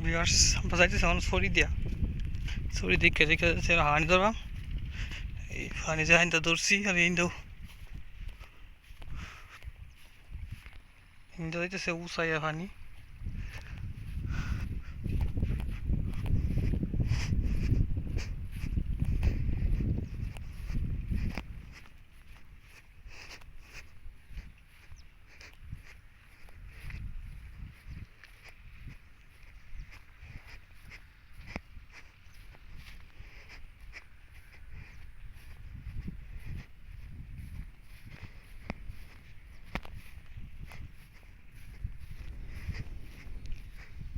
Viewers আমরা যাইতেছি এখন ছড়ি দিয়া ছড়ি দেখে দেখে যাচ্ছে হানি ধরবাম এই হানি যে হানিটা ধরছি আর ইন্দাও ইন্দা যাইতেছে উসাইয়া হানি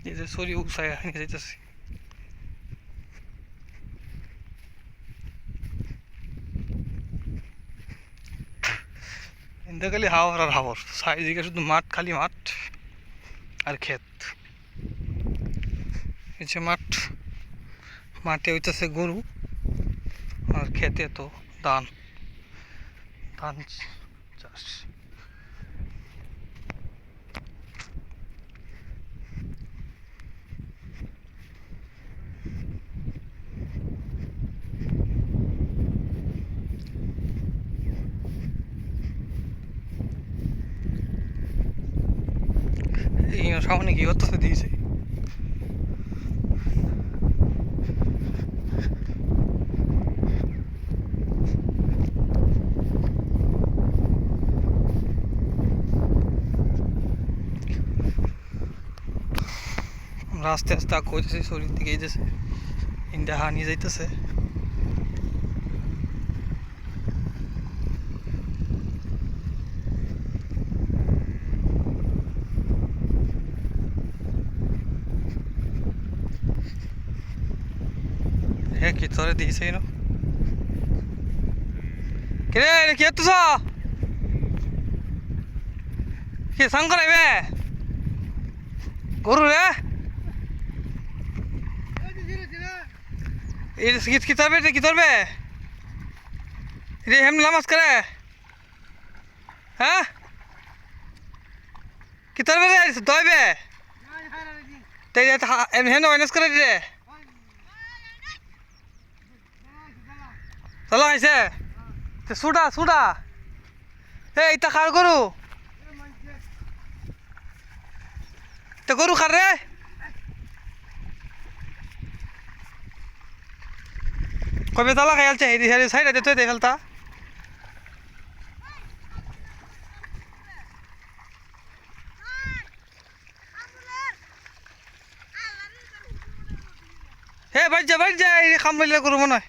এই যে ছড়ি উসাইয়া হানি যাইতেছি ইন্দা খালি হাওয়ার আর হাওয়ার চারিদিকে শুধু মাঠ খালি মাঠ আর ক্ষেত এই যে মাঠ মাঠে হইতেছে গরু আর খেতে তো ধান ধান চাষ এই সামনে কি করতেছে দিয়েছে আস্তে আস্তে আগ হইতেছে শরীর দিকে যেতেছে ইন্ডা হানি যাইতেছে হ্যাঁ কি তোরে দিয়েছে কেন কিরে কি এত কি সাং করাইবে গরু রে কি তরবে কি তরবে রে হেম নামাজ করে হ্যাঁ কি তরবে রে দইবে তাই হেন ওয়াইনাস করে রে চলো আইছে সুডা সুডা এই ইতা খার গরু তে গরু খার রে কবে তালা খাই আলছে এই দিশারি সাইড আছে তুই দেখালতা হে বাইর যা এই খাম লইলে গরু মনে হয়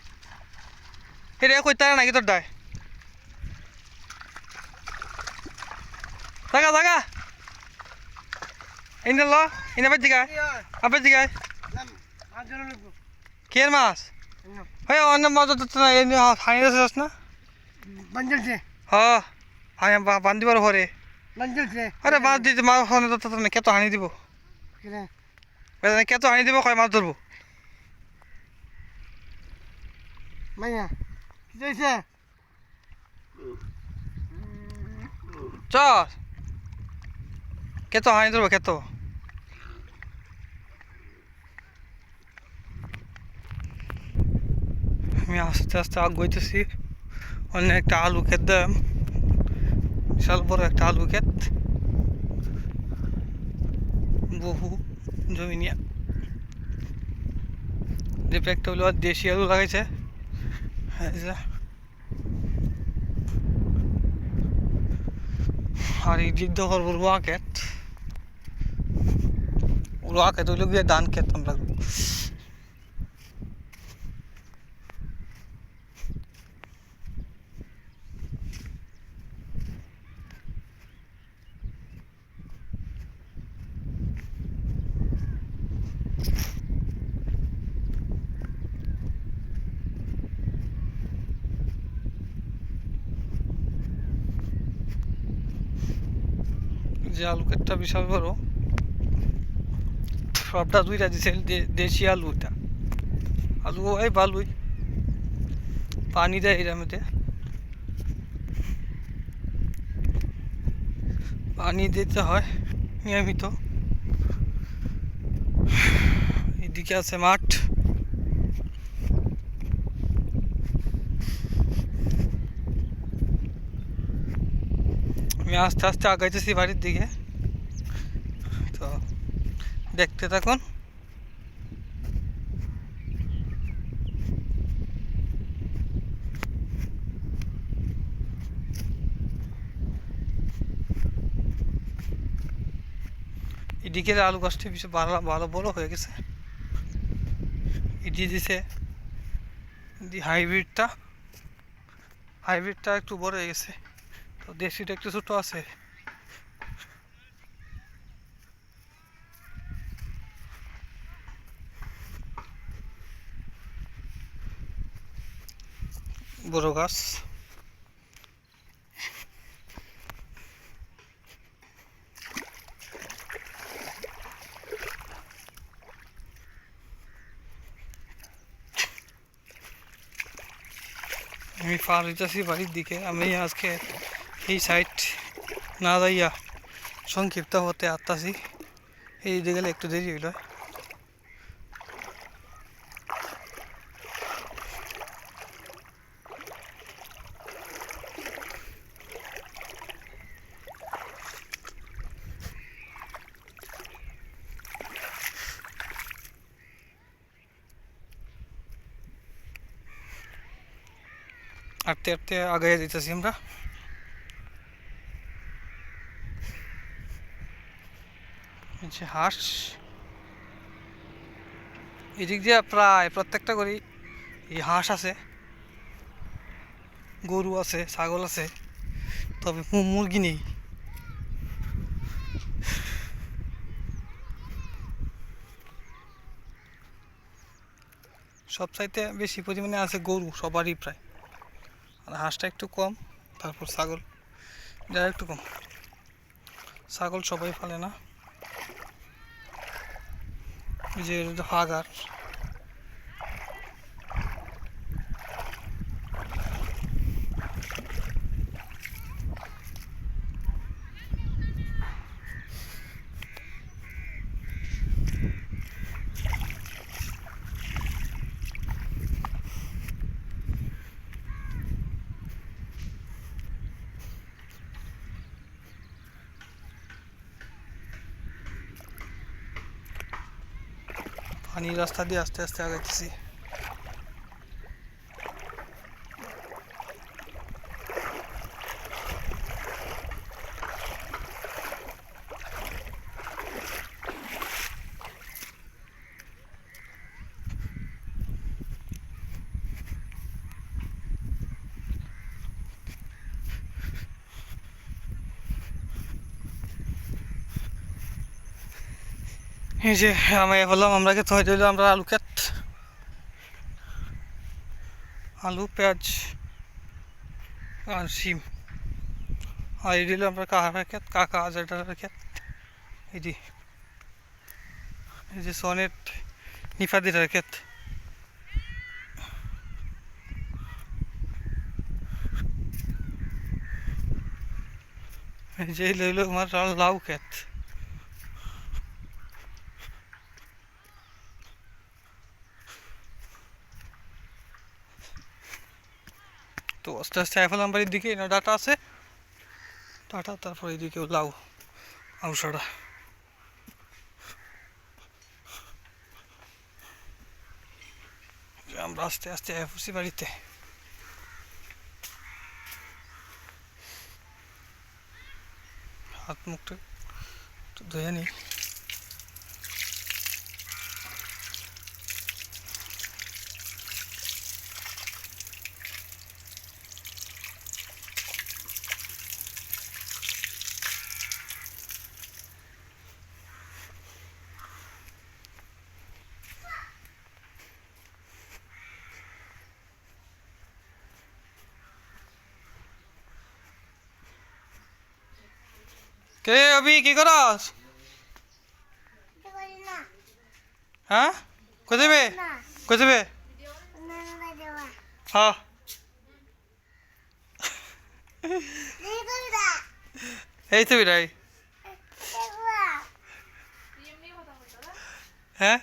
এটা কই তারা নাকি তোর দায় জাগা জাগা এই ল এনে বাজ জিগায় আবার জিগায় কের মাছ হয় অন্য মাছ তো না এমনি হানি যাস না বাঞ্জলছে হ্যাঁ হানি বান্ধিবার ঘরে বাঞ্জলছে আরে মাছ দিতে মাছ খাওয়ানো তো না কেতো হানি দিব কেতো হানি দিব কয় মাছ ধরবো মাইয়া কি হইছে চল কেতো হানি ধরবো কেতো আমি আস্তে আস্তে আগাইতেছি অন্য একটা আলু ক্ষেত দাম বিশাল বড় একটা আলু ক্ষেত বহু জমি নিয়ে যে একটা হলো দেশি আলু লাগাইছে আর এই দিক দিয়ে করবো রোয়া ক্ষেত হইলো গিয়ে ধান ক্ষেত আমরা যে আলু ক্ষেতটা বিশাল বড় সবটা দুইটা দিছে দেশি আলু এটা আলু এই ভালোই পানি দেয় এর মধ্যে পানি দিতে হয় নিয়মিত এদিকে আছে মাঠ। আমি আস্তে আস্তে আগাইতেছি বাড়ির দিকে, তো দেখতে থাকুন। এদিকের আলু গাছটি বেশি ভালো ভালো বড় হয়ে গেছে। এটি দিছে হাইব্রিডটা, হাইব্রিডটা একটু বড় হয়ে গেছে, তো দেশিটা একটু ছোট আছে। বড় গাছ। আমি পার হইতেছি বাড়ির দিকে। আমি আজকে এই সাইড না যাইয়া সংক্ষিপ্ত হতে আসতেছি, এই দিকে গেলে একটু দেরি হইল। হাঁটতে হাঁটতে আগে যেতেছি আমরা। হাঁস এদিক দিয়ে প্রায় প্রত্যেকটা করে এই হাঁস আছে, গরু আছে, ছাগল আছে, তবে মুরগি নেই। সবচাইতে বেশি পরিমাণে আছে গরু সবারই প্রায়, আর হাঁসটা একটু কম, তারপর ছাগল যা একটু কম। ছাগল সবাই পালে না, যে হাগার। পানির রাস্তা দিয়ে আস্তে আস্তে আগাইতেছি। এই যে আমি বললাম আমরা ক্ষেত হয়ে দিল, আমরা আলু ক্ষেত, আলু পেঁয়াজ আর শিম। আর এই দিল আমরা কাহার ক্ষেত, কাকা যেটার ক্ষেত। এটি এই যে সনেট নিফাদিরার ক্ষেত। এই যে লইল আমার লাউ ক্ষেত। তো আস্তে আস্তে আইফেলাম বাড়ির দিকে, না ডাটা আছে, ডাটা, তারপর এইদিকে লাউ আউসাটা। আমরা আস্তে আস্তে পড়ছি বাড়িতে। হাত মুখটা একটু ধুয়ে নিই। কে অভি কি করস? হ্যাঁ কই যাবে, কই যাবে? হ্যাঁ এই তো বিরাই। হ্যাঁ